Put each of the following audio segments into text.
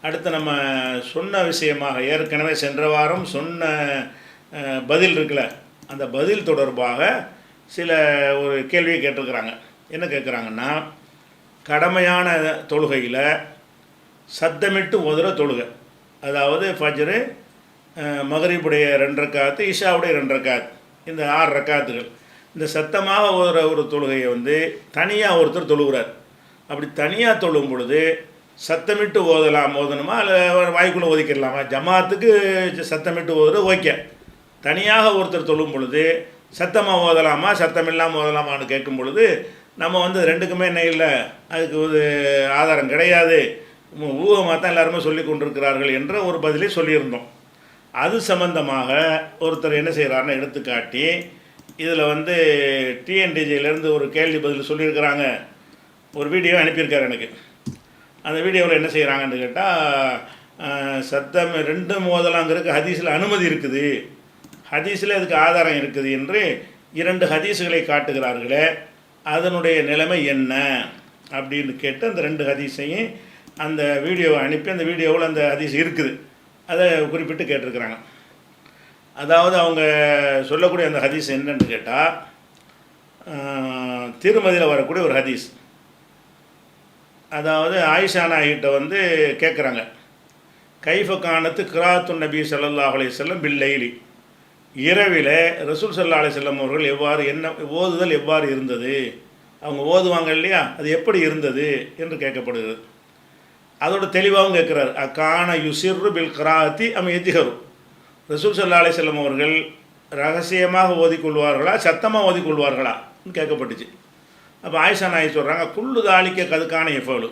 அடுத்து நம்ம சொன்ன விஷயமாக ஏற்கனவே சென்ற வாரம் சொன்ன பதில் இருக்குல்ல, அந்த பதில் தொடர்பாக சில ஒரு கேள்வியை கேட்டிருக்கிறாங்க. என்ன கேட்குறாங்கன்னா, கடமையான தொழுகையில் சத்தமிட்டு ஓதுகிற தொழுகை, அதாவது ஃபஜ்ரு, மகரிபுடைய 2 ரக்காத்து, இஷாவுடைய 2 ரக்காத், இந்த 6 ரக்காத்துகள், இந்த சத்தமாக ஓதுகிற ஒரு தொழுகையை வந்து தனியாக ஒருத்தர் தொழுகிறார். அப்படி தனியாக தொழும் பொழுது சத்தமிட்டு ஓதணுமா இல்லை வாய்க்குள்ளே ஓதிக்கிடலாமா? ஜமாத்துக்கு சத்தமிட்டு ஓதுறது ஓகே. தனியாக ஒருத்தர் தொழும் பொழுது சத்தமாக ஓதலாமா சத்தம் இல்லாமல் ஓதலாமான்னு கேட்கும் பொழுது நம்ம வந்து ரெண்டுக்குமே என்ன இல்லை, அதுக்கு ஒரு ஆதாரம் கிடையாது, ஊகமாக தான் எல்லாருமே சொல்லி கொண்டிருக்கிறார்கள் என்ற ஒரு பதிலை சொல்லியிருந்தோம். அது சம்பந்தமாக ஒருத்தர் என்ன செய்கிறாருன்னு எடுத்துக்காட்டி இதில் வந்து டிஎன்டிஜியிலேருந்து ஒரு கேள்வி பதில் சொல்லியிருக்கிறாங்க. ஒரு வீடியோ அனுப்பியிருக்காரு எனக்கு. அந்த வீடியோவில் என்ன செய்கிறாங்கன்னு கேட்டால், சத்தம் 2 மோதலாங்கிறதுக்கு ஹதீஸில் அனுமதி இருக்குது, ஹதீஸில் அதுக்கு ஆதாரம் இருக்குது என்று 2 ஹதீஸுகளை காட்டுகிறார்களே, அதனுடைய நிலைமை என்ன அப்படின்னு கேட்டு அந்த 2 ஹதீஸையும் அந்த வீடியோவை அனுப்பி, அந்த வீடியோவில் அந்த ஹதீஸ் இருக்குது, அதை குறிப்பிட்டு கேட்டிருக்கிறாங்க. அதாவது அவங்க சொல்லக்கூடிய அந்த ஹதீஸ் என்னன்னு கேட்டால், திருமதியில் வரக்கூடிய ஒரு ஹதீஸ். அதாவது ஆயிஷா நாயிட்ட வந்து கேட்குறாங்க, கைஃப கானத்து கிராத்து நபி ஸல்லல்லாஹு அலைஹி வஸல்லம் பில்லைலி, இரவில் ரசூல் ஸல்லல்லாஹு அலைஹி வஸல்லம் அவர்கள் எவ்வாறு ஓதுதல் எவ்வாறு இருந்தது, அவங்க ஓதுவாங்க இல்லையா, அது எப்படி இருந்தது என்று கேட்கப்படுகிறது. அதோட தெளிவாகவும் கேட்குறாரு, அக்கான யுசிர்ரு பில் கிராத்தி அம் எஜ்ஹரு, ரசூல் ஸல்லல்லாஹு அலைஹி வஸல்லம் அவர்கள் ரகசியமாக ஓதிக்கொள்வார்களா சத்தமாக ஓதிக்கொள்வார்களான்னு கேட்கப்பட்டுச்சு. அப்போ ஆயிஷா நாயி சொல்கிறாங்க, குள்ளு தாளிக்க கதுக்கான எஃபோலு,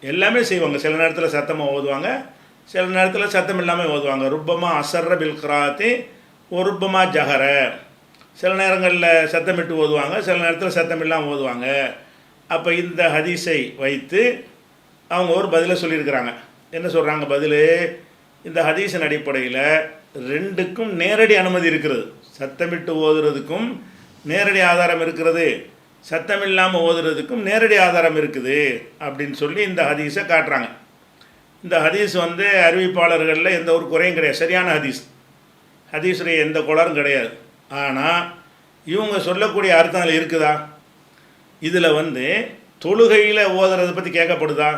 எல்லாமே செய்வாங்க. சில நேரத்தில் சத்தமாக ஓதுவாங்க, சில நேரத்தில் சத்தம் இல்லாமல் ஓதுவாங்க. ருப்பமா அசர்ர பில் கிராத்தி ஒரு ருப்பமா ஜஹர, சில நேரங்களில் சத்தமிட்டு ஓதுவாங்க, சில நேரத்தில் சத்தம் இல்லாமல் ஓதுவாங்க. அப்போ இந்த ஹதீஸை வைத்து அவங்க ஒரு பதிலை சொல்லியிருக்கிறாங்க. என்ன சொல்கிறாங்க பதில்? இந்த ஹதீஸின் அடிப்படையில் 2க்கும் நேரடி அனுமதி இருக்கிறது. சத்தமிட்டு ஓதுறதுக்கும் நேரடி ஆதாரம் இருக்கிறது, சத்தம் இல்லாமல் ஓதுறதுக்கும் நேரடி ஆதாரம் இருக்குது அப்படின்னு சொல்லி இந்த ஹதீஸை காட்டுறாங்க. இந்த ஹதீஸ் வந்து அறிவிப்பாளர்களில் எந்த ஒரு குறையும் கிடையாது, சரியான ஹதீஸ், ஹதீஸுடைய எந்த குளரும் கிடையாது. ஆனால் இவங்க சொல்லக்கூடிய அர்த்தம் அதில் இருக்குதா? இதில் வந்து தொழுகையில் ஓதுறதை பற்றி கேட்கப்படுதா?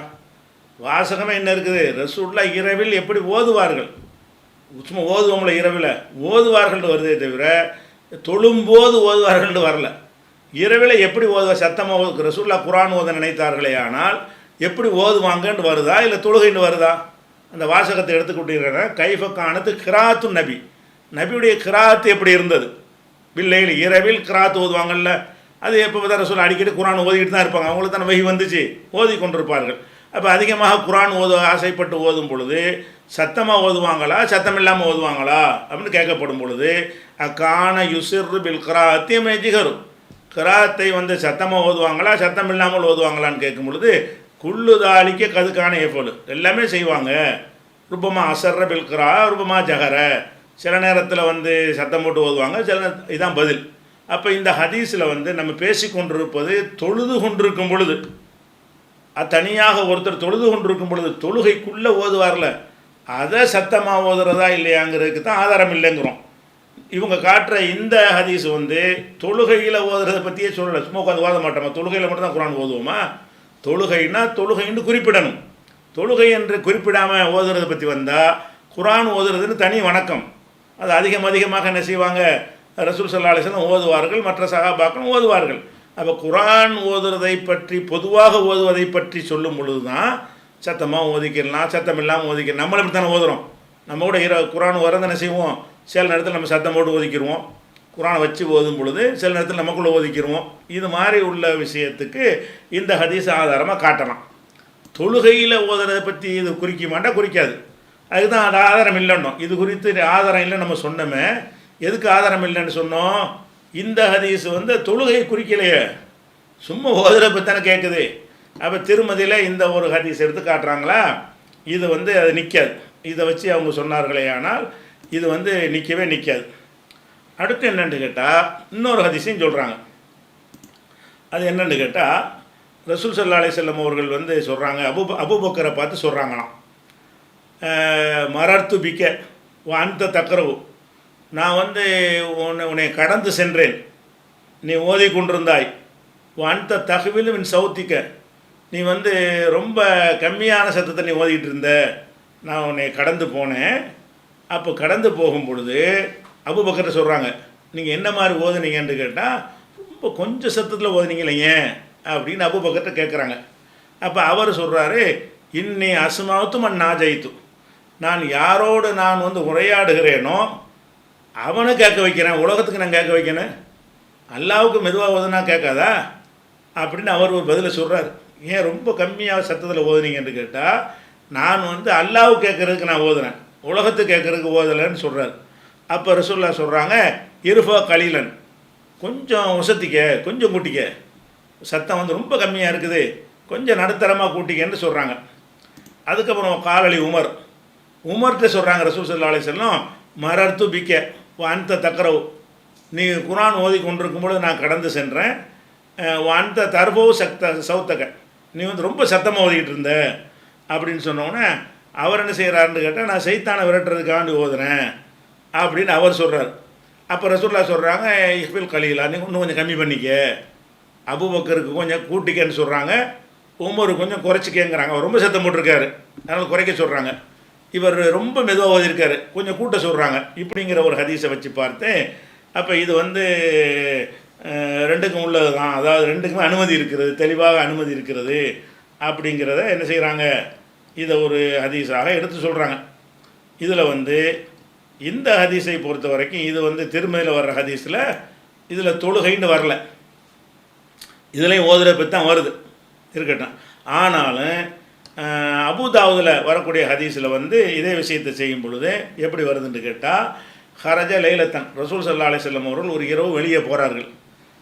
வாசகமே என்ன இருக்குது, ரசூலுல்லாஹ் இரவில் எப்படி ஓதுவார்கள், சும்மா ஓதுவோம்ல இரவில் ஓதுவார்கள்னு வருதே தவிர தொழும்போது ஓதுவார்கள்னு வரல. இரவில் எப்படி ஓதுவார், சத்தமாக ரசூலுல்லாஹ் குர்ஆன் ஓத நினைத்தார்களே ஆனால் எப்படி ஓதுவாங்கன்னு வருதா, இல்லை தொழுகைன்னு வருதா? அந்த வாசகத்தை எடுத்துக்கிட்டீங்கன்னா, கைஃப கானத்து கிராத்து நபி, நபியுடைய கிராத்து எப்படி இருந்தது, பிள்ளைகள் இரவில் கிராத்து ஓதுவாங்கல்ல, அது எப்போ தான் ரசூல் அடிக்கடி குர்ஆன் ஓதிக்கிட்டு தான் இருப்பாங்க, அவங்களுக்கு தானே வஹி வந்துச்சு, ஓதி கொண்டிருப்பார்கள். அப்போ அதிகமாக குர்ஆன் ஆசைப்பட்டு ஓதும் பொழுது சத்தமாக ஓதுவாங்களா சத்தம் இல்லாமல் ஓதுவாங்களா அப்படின்னு கேட்கப்படும் பொழுது, அக்கான யுசிர்ரு பில் கிராத்தி மெஜிகரு, கிராத்தை வந்து சத்தமாக ஓதுவாங்களா சத்தம் இல்லாமல் ஓதுவாங்களான்னு கேட்கும் பொழுது, குள்ளு தாளிக்க கதுக்கான ஏஃபோலு, எல்லாமே செய்வாங்க. ருப்பமா அசர்ர பில் கிரா ருப்பமா ஜஹர, சில நேரத்தில் வந்து சத்தம் போட்டு ஓதுவாங்க, சில இதான் பதில். அப்போ இந்த ஹதீஸில் வந்து நம்ம பேசி கொண்டிருப்பது தொழுது கொண்டிருக்கும் பொழுது, அது தனியாக ஒருத்தர் தொழுது கொண்டிருக்கும் பொழுது தொழுகைக்குள்ளே ஓதுவார்ல, அதை சத்தமாக ஓதுறதா இல்லையாங்கிறதுக்கு தான் ஆதாரம் இல்லைங்கிறோம். இவங்க காட்டுற இந்த ஹதீஸ் வந்து தொழுகையில் ஓதுறதை பற்றியே சொல்லலை, சும்மா உட்காந்து ஓத மாட்டோமா, தொழுகையில் மட்டும் தான் குர்ஆன் ஓதுவோமா? தொழுகைன்னா தொழுகைன்னு குறிப்பிடணும், தொழுகை என்று குறிப்பிடாமல் ஓதுறதை பற்றி வந்தால் குர்ஆன் ஓதுறதுன்னு தனி வணக்கம், அது அதிகமாக என்ன செய்வாங்க, ரசூல் ஸல்லல்லாஹு அலைஹி வஸல்லம் ஓதுவார்கள், மற்ற சஹாபாக்களும் ஓதுவார்கள். அப்போ குர்ஆன் ஓதுறதை பற்றி பொதுவாக ஓதுவதை பற்றி சொல்லும் பொழுது தான் சத்தமாக ஓதிக்கலாம் சத்தம் இல்லாமல் ஓதிக்கலாம். நம்மளும் இப்படி தானே ஓதுறோம், நம்ம கூட குர்ஆன் ஓதுறது என்ன செய்வோம், சில நேரத்தில் நம்ம சத்தம் போட்டு ஓதிக்கிடுவோம், குர்ஆனை வச்சு ஓதும் பொழுது சில நேரத்தில் நமக்குள்ளே ஓதிக்கிடுவோம். இது மாதிரி உள்ள விஷயத்துக்கு இந்த ஹதீஸ் ஆதாரமாக காட்டலாம். தொழுகையில் ஓதுறதை பற்றி இது குறிக்க மாட்டா, குறிக்காது, அதுக்கு தான் அது ஆதாரம் இல்லைன்னோம். இது குறித்து ஆதாரம் இல்லை நம்ம சொன்னோமே, எதுக்கு ஆதாரம் இல்லைன்னு சொன்னோம்? இந்த ஹதீஸ் வந்து தொழுகை குறிக்கலையே, சும்மா ஓதுற பற்றி தானே கேட்குது. அப்போ திருமதியில் இந்த ஒரு ஹதீஸ் எடுத்து காட்டுறாங்களா, இது வந்து அது நிற்காது. இதை வச்சு அவங்க சொன்னார்களே ஆனால் இது வந்து நிற்கவே நிற்காது. அடுத்து என்னென்னு கேட்டால் இன்னொரு ஹதீஸையும் சொல்கிறாங்க. அது என்னென்னு கேட்டால், ரசூல் ஸல்லல்லாஹு அலைஹி வஸல்லம் அவர்கள் வந்து சொல்கிறாங்க, அபூபக்கரை பார்த்து சொல்கிறாங்களாம், மரர்த்து பிக்க அந்த தக்கரவு, நான் வந்து உன்னை கடந்து சென்றேன், நீ ஓதி கொண்டிருந்தாய். அந்த தகவிலும் என் சவுத்திக்க, நீ வந்து ரொம்ப கம்மியான சத்தத்தை நீ ஓதிக்கிட்டு இருந்த, நான் உன்னை கடந்து போனேன். அப்போ கடந்து போகும் பொழுது அபூபக்கர் சொல்கிறாங்க, நீங்கள் என்ன மாதிரி ஓதுனீங்கன்னு கேட்டால், ரொம்ப கொஞ்சம் சத்தத்தில் ஓதுனீங்க இல்லைங்க அப்படின்னு அபூபக்கர்கிட்ட கேட்குறாங்க. அப்போ அவர் சொல்கிறாரு, இன்னி அஸ்மாவுத்து மன் நாஜயித்து, நான் யாரோடு நான் வந்து உரையாடுகிறேனோ அவனை கேட்க வைக்கிறேன், உலகத்துக்கு நான் கேட்க வைக்கிறேன், அல்லாவுக்கு மெதுவாக ஓதுனா கேட்காதா அப்படின்னு அவர் ஒரு பதிலை சொல்கிறார். ஏன் ரொம்ப கம்மியாக சத்தத்தில் ஓதுனீங்கன்னு கேட்டால், நான் வந்து அல்லாவுக்கு கேட்குறதுக்கு நான் ஓதுனேன், உலகத்துக்கு கேட்குறதுக்கு ஓதலைன்னு சொல்கிறார். அப்போ ரசூலுல்லாஹ் சொல்கிறாங்க, இருஃபா கலீலன், கொஞ்சம் உசத்திக்க, கொஞ்சம் கூட்டிக்க, சத்தம் வந்து ரொம்ப கம்மியாக இருக்குது, கொஞ்சம் நடுத்தரமாக கூட்டிக்கன்னு சொல்கிறாங்க. அதுக்கப்புறம் காலலி உமர்கிட்ட சொல்கிறாங்க ரசூல் ஸல்லல்லாஹு அலைஹி வஸல்லம், மரர்த்து பிக்க அந்த தக்கரவு, நீ குர்ஆன் ஓதி கொண்டிருக்கும்பொழுது நான் கடந்து சென்றேன், அந்த தர்பவு சவுத்தக, நீ வந்து ரொம்ப சத்தமாக ஓதிக்கிட்டு இருந்த அப்படின்னு சொன்னோன்னே அவர் என்ன செய்கிறாருன்னு கேட்டால், நான் சைத்தானை விரட்டுறதுக்காண்டி ஓதுனேன் அப்படின்னு அவர் சொல்கிறார். அப்போ ரசூலுல்லாஹ் சொல்கிறாங்க, இஃபில் கலீலா, நீ இன்னும் கொஞ்சம் கம்மி பண்ணிக்க, அபூபக்கருக்கு கொஞ்சம் கூட்டிக்கன்னு சொல்கிறாங்க, உமருக்கு கொஞ்சம் குறைச்சிக்கங்கிறாங்க. அவர் ரொம்ப சத்தம் போட்டிருக்காரு, அதனால் குறைக்க சொல்கிறாங்க. இவர் ரொம்ப மெதுவாக ஓதிருக்காரு, கொஞ்சம் கூட்ட சொல்கிறாங்க. இப்படிங்கிற ஒரு ஹதீஸை வச்சு பார்த்தேன். அப்போ இது வந்து ரெண்டுக்கும் உள்ளது தான், அதாவது ரெண்டுக்குமே அனுமதி இருக்கிறது, தெளிவாக அனுமதி இருக்கிறது அப்படிங்கிறத என்ன செய்கிறாங்க, இதை ஒரு ஹதீஸாக எடுத்து சொல்கிறாங்க. இதில் வந்து இந்த ஹதீஸை பொறுத்த வரைக்கும் இது வந்து திருமதியில் வர்ற ஹதீஸில் இதில் தொழுகைன்னு வரல, இதுலேயும் ஓதுற பற்றி தான் வருது இருக்கட்டும். ஆனாலும் அபூதாவுதில் வரக்கூடிய ஹதீஸில் வந்து இதே விஷயத்தை செய்யும் பொழுது எப்படி வருதுன்னு கேட்டால், ஹரஜ லைலத்தன், ரசூல் ஸல்லல்லாஹு அலைஹி வஸல்லம் அவர்கள் ஒரு இரவு வெளியே போகிறார்கள்.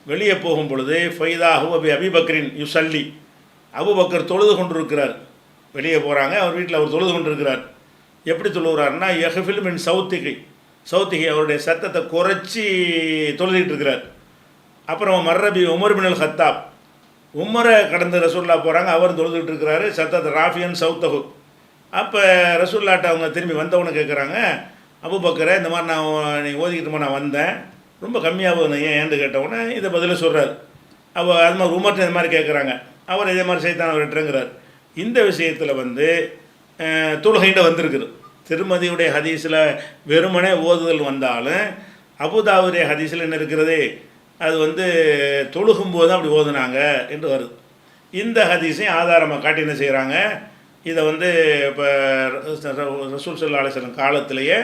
வெளியே போகும் பொழுது ஃபைதா ஹுவபி அபிபக்ரின் யுசல்லி, அபூபக்கர் தொழுது கொண்டிருக்கிறார். வெளியே போகிறாங்க, அவர் வீட்டில் அவர் தொழுது கொண்டிருக்கிறார். எப்படி தொழுகிறாருன்னா, யஹ்ஃபில் மின் சவுத்திகை, அவருடைய சத்தத்தை குறைச்சி தொழுதுகிட்டு இருக்கிறார். அப்புறம் மர்ரபி உமர் பின் அல் ஹத்தாப், உமரை கடந்து ரசூலுல்லாஹ் போகிறாங்க, அவர் தொழுதுகிட்டு இருக்கிறாரு, சத்தத்தை ராஃபியன் சவுத்தகு. அப்போ ரசூலுல்லாஹ்ட்ட அவங்க திரும்பி வந்தவனை கேட்குறாங்க, அபூபக்கரை இந்த மாதிரி நான் நீ ஓதிக்கிட்டு நான் வந்தேன், ரொம்ப கம்மியாக ஓதுனேன் ஏன்னு கேட்டவுடனே இதை பதில சொல்கிறார். அவள் அது மாதிரி உமர்கிட்ட இந்த மாதிரி கேட்குறாங்க, அவர் இதே மாதிரி சைத்தான் விட்டுருங்கிறார். இந்த விஷயத்தில் வந்து தொழுகைண்ட வந்திருக்குது. திருமதியுடைய ஹதீஸில் வெறுமனே ஓதுதல் வந்தாலும் அபூதாவுடைய ஹதீஸில் என்ன இருக்கிறது, அது வந்து தொழுகும்போது அப்படி ஓதுனாங்க என்று வருது. இந்த ஹதீஸையும் ஆதாரமாக காட்டி என்ன செய்கிறாங்க, இதை வந்து இப்போ ரசூல் ஸல்லல்லாஹு அலைஹி வஸல்லம் காலத்திலேயே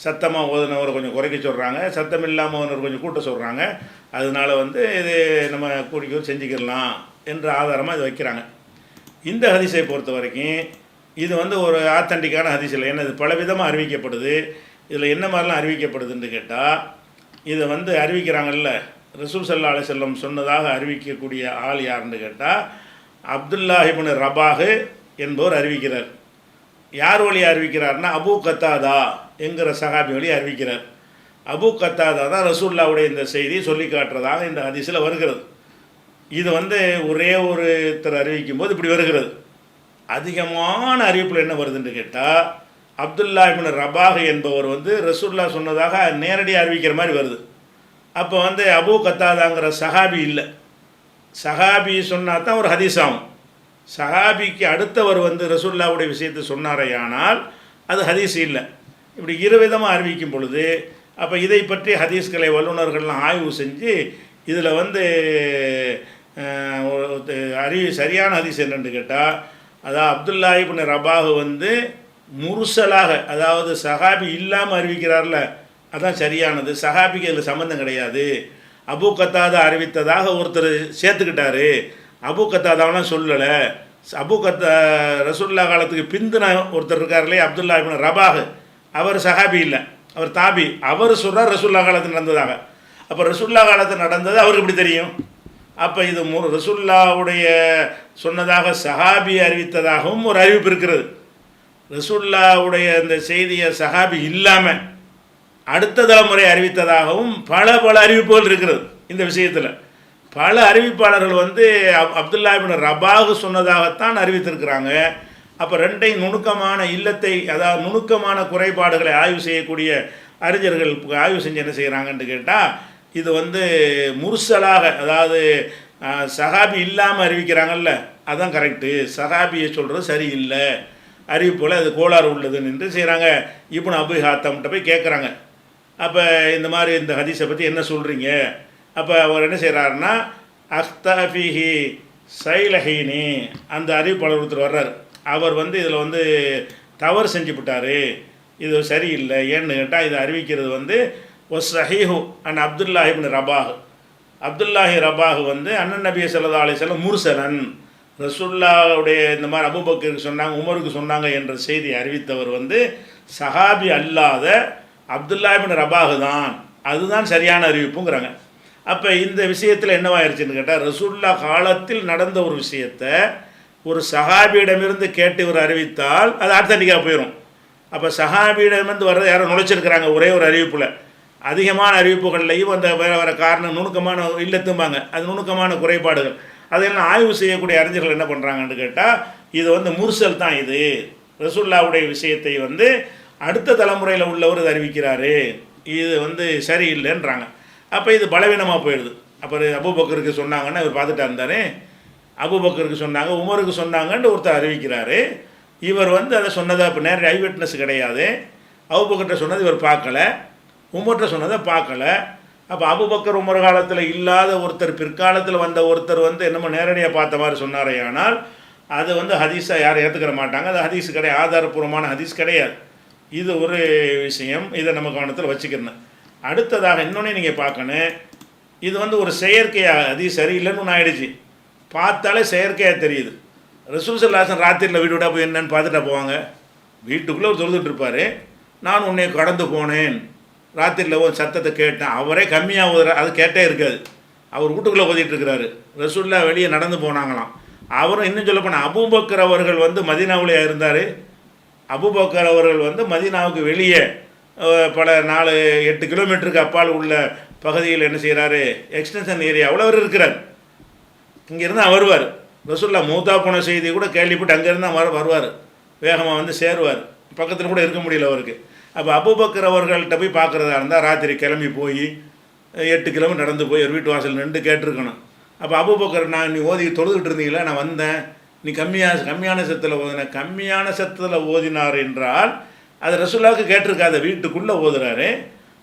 சத்தமாக ஓதுனவரை கொஞ்சம் குறைக்க சொல்கிறாங்க, சத்தம் இல்லாமல் ஓதுனவர் கொஞ்சம் கூட்ட சொல்கிறாங்க. அதனால வந்து இது நம்ம கூடிக்க செஞ்சுக்கிடலாம் என்ற ஆதாரமாக இதை வைக்கிறாங்க. இந்த ஹதீஸை பொறுத்த வரைக்கும் இது வந்து ஒரு ஆத்தன்டிக்கான ஹதீஸ் இல்லை, ஏன்னா இது பலவிதமாக அறிவிக்கப்படுது. இதில் என்ன மாதிரிலாம் அறிவிக்கப்படுதுன்னு கேட்டால், இதை வந்து அறிவிக்கிறாங்கல்ல, ரசூல் ஸல்லல்லாஹு அலைஹி வஸல்லம் சொன்னதாக அறிவிக்கக்கூடிய ஆள் யாருன்னு கேட்டால், அப்துல்லாஹ் இப்னு ரபாஹ் என்பவர் அறிவிக்கிறார். யார் வழி அறிவிக்கிறார்னா, அபூ கத்தாதா என்கிற சஹாபி வழி அறிவிக்கிறார். அபூ கத்தாதா தான் ரசூலுல்லாஹ்வுடைய இந்த செய்தியை சொல்லி காட்டுறதாக இந்த ஹதீஸில் வருகிறது. இது வந்து ஒரே ஒருத்தர் அறிவிக்கும் போது இப்படி வருகிறது. அதிகமான அறிவிப்பில் என்ன வருதுன்னு கேட்டால், அப்துல்லாஹ் இப்னு ரபாஹ் என்பவர் வந்து ரசூலுல்லாஹ் சொன்னதாக நேரடியாக அறிவிக்கிற மாதிரி வருது. அப்போ வந்து அபூ கத்தாதாங்கிற சஹாபி இல்லை, சஹாபி சொன்னால் தான் ஒரு ஹதீஸ் ஆகும். சஹாபிக்கு அடுத்தவர் வந்து ரசூலுல்லாஹ்வுடைய விஷயத்தை சொன்னாரையானால் அது ஹதீஸ் இல்லை. இப்படி இருவிதமாக அறிவிக்கும் பொழுது அப்போ இதை பற்றி ஹதீஸ்களை வல்லுநர்கள்லாம் ஆய்வு செஞ்சு இதில் வந்து சரியான ஹதீஸ் என்னென்னு கேட்டால், அதாவது அப்துல்லாஹ் இப்னு ரபாஹ் வந்து முர்சலாக, அதாவது சஹாபி இல்லாமல் அறிவிக்கிறார்ல, அதான் சரியானது. சஹாபிக்கு அதில் சம்மந்தம் கிடையாது. அபூ கத்தாதா அறிவித்ததாக ஒருத்தர் சேர்த்துக்கிட்டாரு, அபூ கத்தாதாவெலாம் சொல்லலை. ரசூலுல்லாஹ் காலத்துக்கு பிந்தின ஒருத்தர் இருக்கார் இல்லையா, அப்துல்லாஹ் இப்னு ரபாஹ், அவர் சஹாபி இல்லை, அவர் தாபி. அவர் சொல்கிறார் ரசூலுல்லாஹ் காலத்தில் நடந்ததாக. அப்போ ரசூலுல்லாஹ் காலத்தில் நடந்தது அவருக்கு எப்படி தெரியும்? அப்போ இது ரசூலுல்லாஹ்வுடைய சொன்னதாக சஹாபி அறிவித்ததாகவும் ஒரு அறிவிப்பு இருக்கிறது. ரசூலுல்லாஹ்வுடைய இந்த செய்தியை சஹாபி இல்லாமல் அடுத்த தலைமுறை அறிவித்ததாகவும் பல அறிவிப்புகள் இருக்கிறது. இந்த விஷயத்தில் பல அறிவிப்பாளர்கள் வந்து அப்துல்லாஹ் இப்னு ரபாஹ் சொன்னதாகத்தான் அறிவித்திருக்கிறாங்க. அப்போ ரெண்டையும் நுணுக்கமான இல்லத்தை, அதாவது நுணுக்கமான குறைபாடுகளை ஆய்வு செய்யக்கூடிய அறிஞர்கள் ஆய்வு செஞ்சு என்ன செய்கிறாங்கன்னு கேட்டால், இது வந்து முர்சலாக, அதாவது சஹாபி இல்லாமல் அறிவிக்கிறாங்கல்ல, அதுதான் கரெக்டு. சஹாபியை சொல்கிறது சரியில்லை, அறிவிப்பில் அது கோளாறு உள்ளதுன்னு என்று செய்கிறாங்க. இப்னு அபூ ஹாத்தம்கிட்ட போய் கேட்குறாங்க, அப்போ இந்த மாதிரி இந்த ஹதீஸை பற்றி என்ன சொல்கிறீங்க? அப்போ அவர் என்ன செய்கிறாருன்னா, அக்தாஃபிஹி சைலஹீனி, அந்த அறிவிப்பாளர் ஒருத்தர் வர்றார். அவர் வந்து இதில் வந்து தவறு செஞ்சு விட்டார், இது சரியில்லை. ஏன்னு கேட்டால் இதை அறிவிக்கிறது வந்து ஒஸ் சஹீஹு அன் Abdullahi ibn Rabah. Abdullahi Rabah வந்து அண்ணன் நபி ஸல்லல்லாஹு அலைஹி வஸல்லம் முர்சலன், ரசூலுல்லாஹ்வுடைய இந்த மாதிரி அபூபக்கருக்கு சொன்னாங்க, உமருக்கு சொன்னாங்க என்ற செய்தி அறிவித்தவர் வந்து சஹாபி அல்லாத அப்துல்லா இப்னு ரபாஹ் தான், அதுதான் சரியான அறிவிப்புங்கிறாங்க. அப்போ இந்த விஷயத்தில் என்னவாயிருச்சுன்னு கேட்டால், ரசூலுல்லாஹ் காலத்தில் நடந்த ஒரு விஷயத்தை ஒரு சஹாபியிடமிருந்து கேட்டு இவர் அறிவித்தால் அது ஆத்தன்டிக்காக போயிடும். அப்போ சஹாபியிடமிருந்து வர்றது யாரும் நுழைச்சிருக்கிறாங்க ஒரே ஒரு அறிவிப்பில். அதிகமான அறிவிப்புகள்லையும் அந்த வேறு வேறு காரணம் நுணுக்கமான இல்லத்தும்பாங்க, அது நுணுக்கமான குறைபாடுகள், அதெல்லாம் ஆய்வு செய்யக்கூடிய அறிஞர்கள் என்ன பண்ணுறாங்கன்னு கேட்டால், இது வந்து முர்சல் தான், இது ரசூலுல்லாஹ்வுடைய விஷயத்தை வந்து அடுத்த தலைமுறையில் உள்ளவர் இது அறிவிக்கிறாரு, இது வந்து சரியில்லைன்றாங்க. அப்போ இது பலவீனமாக போயிடுது. அப்புறம் அபூபக்கருக்கு சொன்னாங்கன்னு இவர் பார்த்துட்டா இருந்தார், அபூபக்கருக்கு சொன்னாங்க, உமருக்கு சொன்னாங்கன்னு ஒருத்தர் அறிவிக்கிறாரு. இவர் வந்து அதை சொன்னதை இப்போ நேரடி ஐவிட்னஸ் கிடையாது. அபூபக்கர்கிட்ட சொன்னது இவர் பார்க்கல, உமர்கிட்ட சொன்னதை பார்க்கல. அப்போ அபூபக்கர் உமர் காலத்தில் இல்லாத ஒருத்தர் பிற்காலத்தில் வந்த ஒருத்தர் வந்து என்னமோ நேரடியாக பார்த்த மாதிரி சொன்னாரே, ஆனால் அது வந்து ஹதீஸாக யாரும் ஏற்றுக்கிற மாட்டாங்க. அது ஹதீஸ் கிடையாது, ஆதாரபூர்வமான ஹதீஸ் கிடையாது. இது ஒரு விஷயம், இதை நம்ம கவனத்தில் வச்சுக்கணும். அடுத்ததாக இன்னொன்னே நீங்கள் பார்க்கணும், இது வந்து ஒரு செயற்கையாக ஹதீஸ் சரியில்லைன்னு ஒன்று ஆயிடுச்சு, பார்த்தாலே செயற்கையாக தெரியுது. ரசூல் ஸல்லல்லாஹு அலைஹி வஸல்லம் ராத்திரியில் வீடு விடா போய் என்னன்னு பார்த்துட்டா போவாங்க? வீட்டுக்குள்ளே ஒரு தொழுதுட்டு இருப்பார். நான் உன்னை கடந்து போனேன், ராத்திரியில் ஒரு சத்தத்தை கேட்டேன், அவரே கம்மியாக ஓதுற, அது கேட்டே இருக்காது, அவர் வீட்டுக்குள்ளே ஓதிட்டு இருக்கிறாரு. ரசூலுல்லாஹ் வெளியே நடந்து போனாங்களாம். அவரும் இன்னும் சொல்ல போனால் அபூபக்கர் அவர்கள் வந்து மதீனாவிலே இருந்தார். அபூபக்கர் அவர்கள் வந்து மதீனாவுக்கு வெளியே பல 4-8 கிலோமீட்டருக்கு அப்பால் உள்ள பகுதியில் என்ன செய்கிறாரு, எக்ஸ்டென்ஷன் ஏரியாவில் அவர் இருக்கிறார். இங்கேருந்து அவர் வருவார். ரசூலுல்லாஹ் மூத்தா போன செய்தி கூட கேள்விப்பட்டு அங்கேருந்து வருவார், வேகமாக வந்து சேருவார், பக்கத்தில் கூட இருக்க முடியல அவருக்கு. அப்போ அபூபக்கர் அவர்கள்ட்ட போய் பார்க்குறதா இருந்தால் ராத்திரி கிளம்பி போய் 8 கிலோமீட்டர் நடந்து போய் ஒரு வீட்டு வாசல் நின்று கேட்டிருக்கணும். அப்போ அபூபக்கர், நான் நீ ஓதி தொழுதுகிட்டு இருந்தீங்களா, நான் வந்தேன், நீ கம்மியான சத்தில் ஓதின, கம்மியான சத்தில் ஓதினார் என்றால் அது ரசூலுல்லாஹ்வுக்கு கேட்டிருக்காத, வீட்டுக்குள்ளே ஓதுறாரு.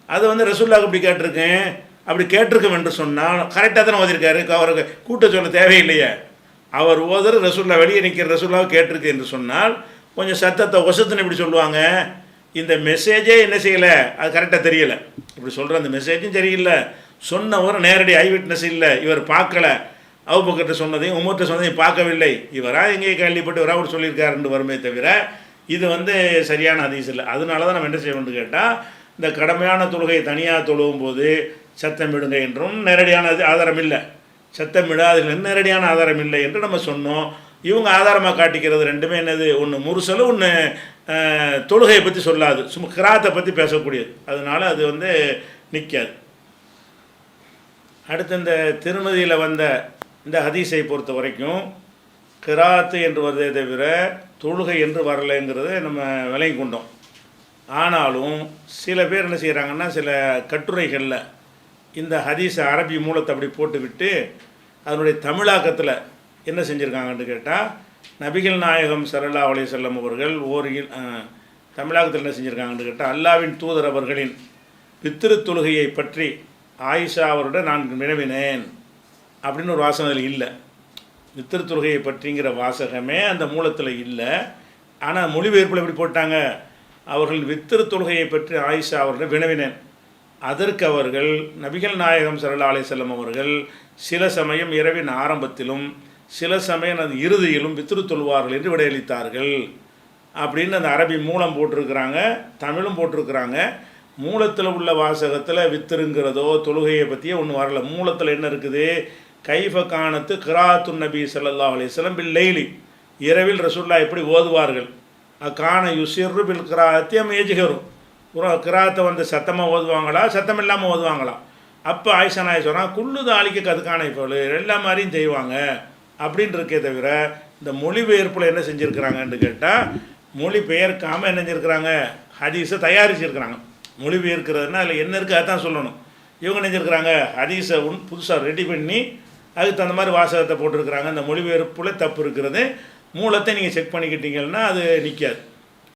அது வந்து ரசூலுல்லாஹ்வுக்கு இப்படி கேட்டிருக்கேன், அப்படி கேட்டிருக்கோம் என்று சொன்னால் கரெக்டாக தானே ஓதிருக்காரு, அவருக்கு கூட்ட சொல்ல தேவையில்லையே. அவர் ஓதுற ரசூலுல்லாஹ் வெளியே நிற்கிற ரசூலுல்லாஹ் கேட்டிருக்கு என்று சொன்னால் கொஞ்சம் சத்தத்தை ஒசத்துன்னு இப்படி சொல்லுவாங்க. இந்த மெசேஜே என்ன செய்யலை, அது கரெக்டாக தெரியலை, இப்படி சொல்கிற அந்த மெசேஜும் சரியில்லை, சொன்னவர் நேரடி ஐ விட்னஸ் இல்லை, இவர் பார்க்கலை, அபூபக்கர்கிட்ட சொன்னதையும் உமர்கிட்ட சொன்னதையும் பார்க்கவில்லை, இவராக எங்கேயும் கேள்விப்பட்டு இவராக அவர் சொல்லியிருக்காருன்னு வருமே தவிர இது வந்து சரியான ஹதீஸ் இல்லை. அதனால தான் நம்ம என்ன செய்யணும்னு கேட்டால், இந்த கடமையான தொழுகையை தனியாக தொழுவும் போது சத்தமிடுங்க என்றும் நேரடியான ஆதாரம் இல்லை, சத்தமிடாதில் நேரடியான ஆதாரம் இல்லை என்று நம்ம சொன்னோம். இவங்க ஆதாரமாக காட்டிக்கிறது ரெண்டுமே என்னது, ஒன்று முர்சலு, ஒன்று தொழுகையை பற்றி சொல்லாது, சும்மா கிராத்தை பற்றி பேசக்கூடியது, அதனால் அது வந்து நிற்காது. அடுத்து இந்த திருமதியில் வந்த இந்த ஹதீஸை பொறுத்த வரைக்கும் கிராத்து என்று வருதே தவிர தொழுகை என்று வரலைங்கிறத நம்ம விளங்கி கொண்டோம். ஆனாலும் சில பேர் என்ன செய்கிறாங்கன்னா, சில கட்டுரைகளில் இந்த ஹதீஸை அரபி மூலத்தை அப்படி போட்டுவிட்டு அதனுடைய தமிழாக்கத்தில் என்ன செஞ்சுருக்காங்கன்னு கேட்டால், நபிகள் நாயகம் ஸல்லல்லாஹு அலைஹி வஸல்லம் அவர்கள் ஓரில் தமிழாக்கத்தில் என்ன செஞ்சுருக்காங்கன்னு கேட்டால், அல்லாஹ்வின் தூதர் அவர்களின் பித்ரு தொழுகையை பற்றி ஆயிஷா அவருடன் நான் வினவினேன் அப்படின்னு ஒரு வாசகம் அதில் இல்லை. பித்ரு தொழுகையை பற்றிங்கிற வாசகமே அந்த மூலத்தில் இல்லை. ஆனால் மொழிபெயர்ப்பில் எப்படி போட்டாங்க, அவர்கள் வித்திரு தொழுகையை பற்றி ஆயிஷா அவர்களை வினவினேன், அதற்கு அவர்கள் நபிகள் நாயகம் ஸல்லல்லாஹு அலைஹி வஸல்லம் அவர்கள் சில சமயம் இரவின் ஆரம்பத்திலும் சில சமயம் அது இறுதியிலும் வித்திரு தொழுவார்கள் என்று விடையளித்தார்கள் அப்படின்னு அந்த அரபி மூலம் போட்டிருக்கிறாங்க, தமிழும் போட்டிருக்கிறாங்க. மூலத்தில் உள்ள வாசகத்தில் வித்திருங்கிறதோ தொழுகையை பற்றியே ஒன்று வரல. மூலத்தில் என்ன இருக்குது, கைஃப கானத்து கிராத்துன் நபி ஸல்லல்லாஹு அலைஹி வஸல்லம் பில் லைலி, இரவில் ரசூலுல்லாஹ் எப்படி ஓதுவார்கள், கான யுசிர்ரு பில் கிராத்தி அம் யஜ்ஹரு, கிராத்தை வந்து சத்தமாக ஓதுவாங்களா சத்தம் இல்லாமல் ஓதுவாங்களா. அப்போ ஆயிஷா நாயகி சொன்னால் குள்ளு தாலிக்கு கதுக்கான இப்போ எல்லா மாதிரியும் செய்வாங்க, அப்படின்னு இருக்கே தவிர இந்த மொழிபெயர்ப்பில் என்ன செஞ்சுருக்கிறாங்கன்னு கேட்டால் மொழிபெயர்க்காமல் என்ன செஞ்சுருக்கிறாங்க, ஹதீஸை தயாரிச்சிருக்கிறாங்க. மொழிபெயர்க்கிறதுனா அதில் என்ன இருக்குது அதான் சொல்லணும். இவங்க நினைச்சிருக்கிறாங்க ஹதீஸை புதுசாக ரெடி பண்ணி அதுக்கு தகுந்த மாதிரி வாசகத்தை போட்டிருக்கிறாங்க. அந்த மொழிபெயர்ப்பில் தப்பு இருக்கிறது, மூலத்தை நீங்கள் செக் பண்ணிக்கிட்டீங்கன்னா அது நிற்காது.